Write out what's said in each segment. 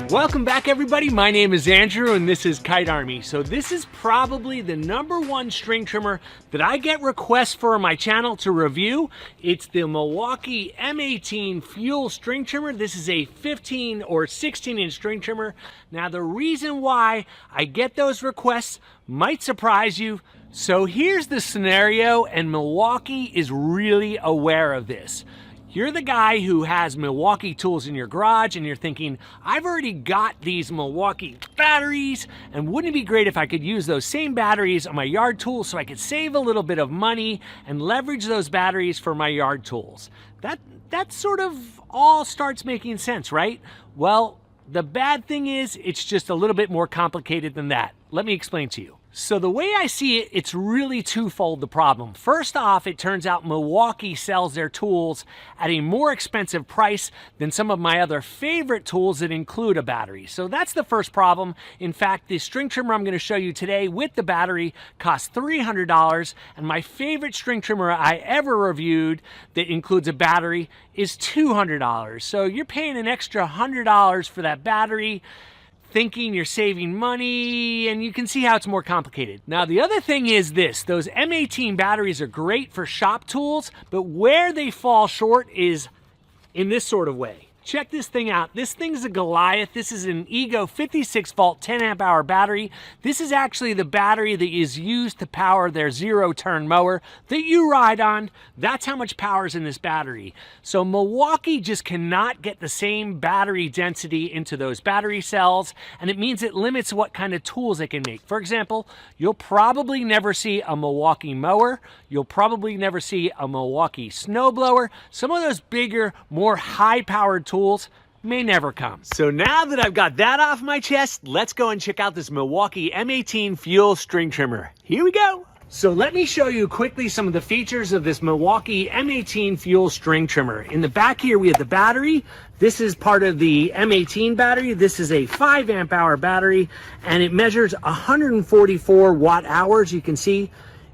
Welcome back, everybody. My name is Andrew and this is Kite Army. So this is probably the #1 string trimmer that I get requests for on my channel to review. It's the Milwaukee M18 Fuel string trimmer. This is a 15 or 16 inch string trimmer. Now the reason why I get those requests might surprise you. So here's the scenario, and Milwaukee is really aware of this. You're the guy who has Milwaukee tools in your garage and you're thinking, I've already got these Milwaukee batteries, and wouldn't it be great if I could use those same batteries on my yard tools so I could save a little bit of money and leverage those batteries for my yard tools? That sort of all starts making sense, right? Well, the bad thing is it's just a little bit more complicated than that. Let me explain to you. So the way I see it, it's really twofold, the problem. First off, it turns out Milwaukee sells their tools at a more expensive price than some of my other favorite tools that include a battery. So that's the first problem. In fact, the string trimmer I'm going to show you today with the battery costs $300, and my favorite string trimmer I ever reviewed that includes a battery is $200. So you're paying an extra $100 for that battery, thinking you're saving money, and you can see how it's more complicated. Now, the other thing is this: those M18 batteries are great for shop tools, but where they fall short is in this sort of way. Check this thing out. This thing's a Goliath. This is an Ego 56 volt 10 amp hour battery. This is actually the battery that is used to power their zero turn mower that you ride on. That's how much power is in this battery. So Milwaukee just cannot get the same battery density into those battery cells, and it means it limits what kind of tools they can make. For example, you'll probably never see a Milwaukee mower. You'll probably never see a Milwaukee snowblower. Some of those bigger, more high-powered tools may never come. So now that I've got that off my chest, let's go and check out this Milwaukee M18 Fuel string trimmer. Here we go. So let me show you quickly some of the features of this Milwaukee M18 Fuel string trimmer. In the back here, we have the battery. This is part of the M18 battery. This is a 5 amp hour battery, and it measures 144 watt hours. You can see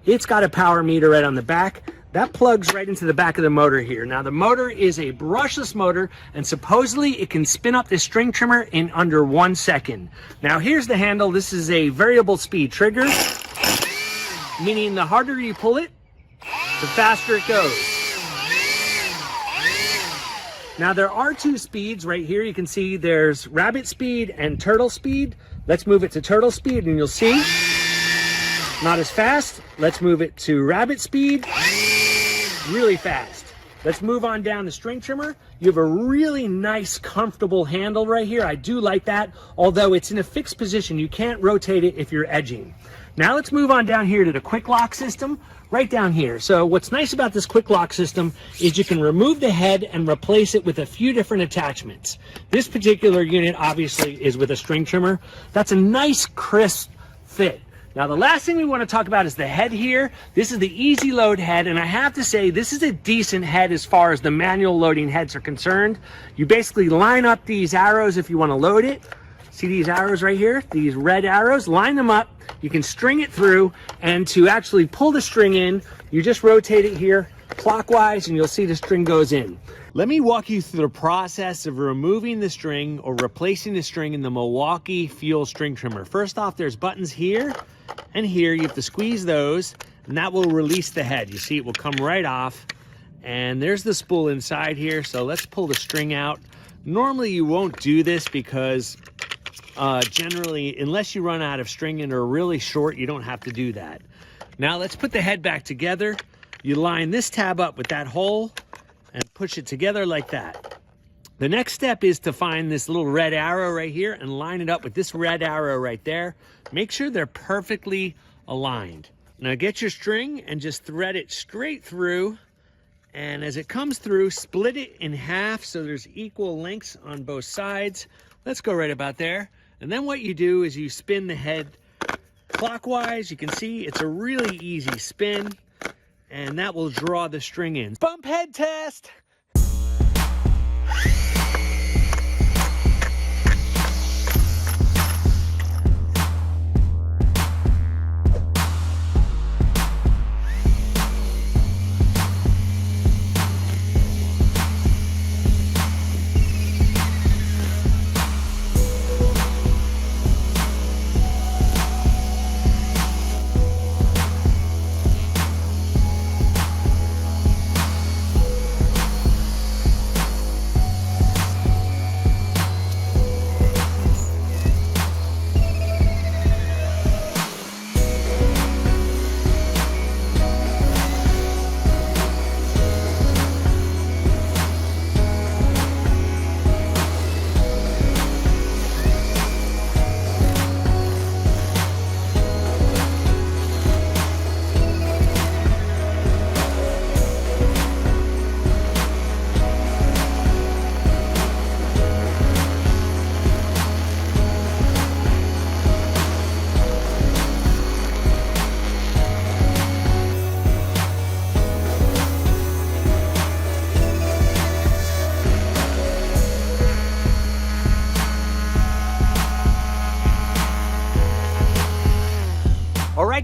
it's got a power meter right on the back. That plugs right into the back of the motor here. Now, the motor is a brushless motor, and supposedly it can spin up this string trimmer in under 1 second. Now, here's the handle. This is a variable speed trigger, meaning the harder you pull it, the faster it goes. Now, there are 2 speeds right here. You can see there's rabbit speed and turtle speed. Let's move it to turtle speed and you'll see not as fast. Let's move it to rabbit speed. Really fast. Let's move on down the string trimmer. You have a really nice, comfortable handle right here. I do like that, although it's in a fixed position. You can't rotate it if you're edging. Now let's move on down here to the Quik-lok system, right down here. So what's nice about this Quik-lok system is you can remove the head and replace it with a few different attachments. This particular unit obviously is with a string trimmer. That's a nice, crisp fit. Now, the last thing we want to talk about is the head here. This is the easy load head, and I have to say this is a decent head as far as the manual loading heads are concerned. You basically line up these arrows if you want to load it. See these arrows right here? These red arrows, line them up. You can string it through, and to actually pull the string in, you just rotate it here clockwise and you'll see the string goes in. Let me walk you through the process of removing the string or replacing the string in the Milwaukee Fuel string trimmer. First off, there's buttons here and here. You have to squeeze those, and that will release the head. You see it will come right off, and there's the spool inside here. So let's pull the string out. Normally you won't do this because generally, unless you run out of string and are really short, you don't have to do that. Now let's put the head back together. You line this tab up with that hole and push it together like that. The next step is to find this little red arrow right here and line it up with this red arrow right there. Make sure they're perfectly aligned. Now get your string and just thread it straight through, and as it comes through, split it in half so there's equal lengths on both sides. Let's go right about there. And then what you do is you spin the head clockwise. You can see it's a really easy spin, and that will draw the string in. Bump head test.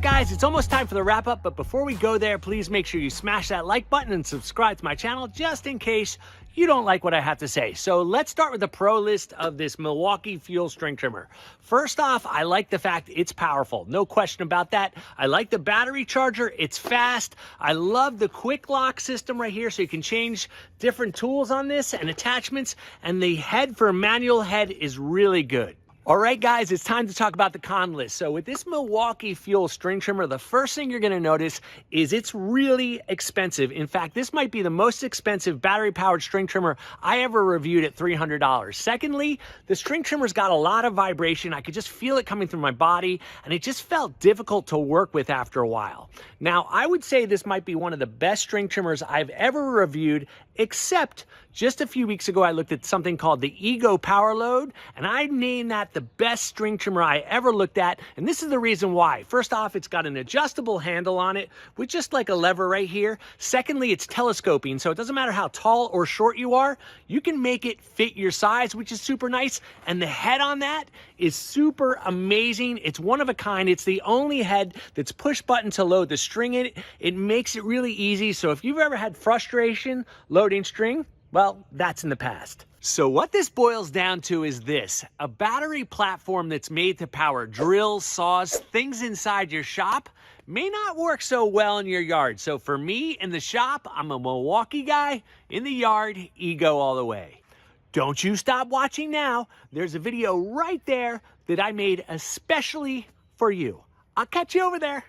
right, guys, it's almost time for the wrap up, but before we go there, please make sure you smash that like button and subscribe to my channel just in case you don't like what I have to say. So let's start with the pro list of this Milwaukee Fuel string trimmer. First off, I like the fact it's powerful. No question about that. I like the battery charger. It's fast. I love the Quik-lok system right here, so you can change different tools on this and attachments, and the head for a manual head is really good. All right, guys, it's time to talk about the con list. So with this Milwaukee Fuel string trimmer, the first thing you're going to notice is it's really expensive. In fact, this might be the most expensive battery-powered string trimmer I ever reviewed at $300. Secondly, the string trimmer's got a lot of vibration. I could just feel it coming through my body, and it just felt difficult to work with after a while. Now, I would say this might be one of the best string trimmers I've ever reviewed, except just a few weeks ago, I looked at something called the Ego Power Load, and I named that the best string trimmer I ever looked at, and this is the reason why. First off, it's got an adjustable handle on it with just like a lever right here. Secondly, it's telescoping, so it doesn't matter how tall or short you are, you can make it fit your size, which is super nice, and the head on that is super amazing. It's one of a kind. It's the only head that's push button to load the string in it. It makes it really easy, so if you've ever had frustration loading string, well, that's in the past. So what this boils down to is this: a battery platform that's made to power drills, saws, things inside your shop may not work so well in your yard. So for me in the shop, I'm a Milwaukee guy. In the yard, Ego all the way. Don't you stop watching now. There's a video right there that I made especially for you. I'll catch you over there.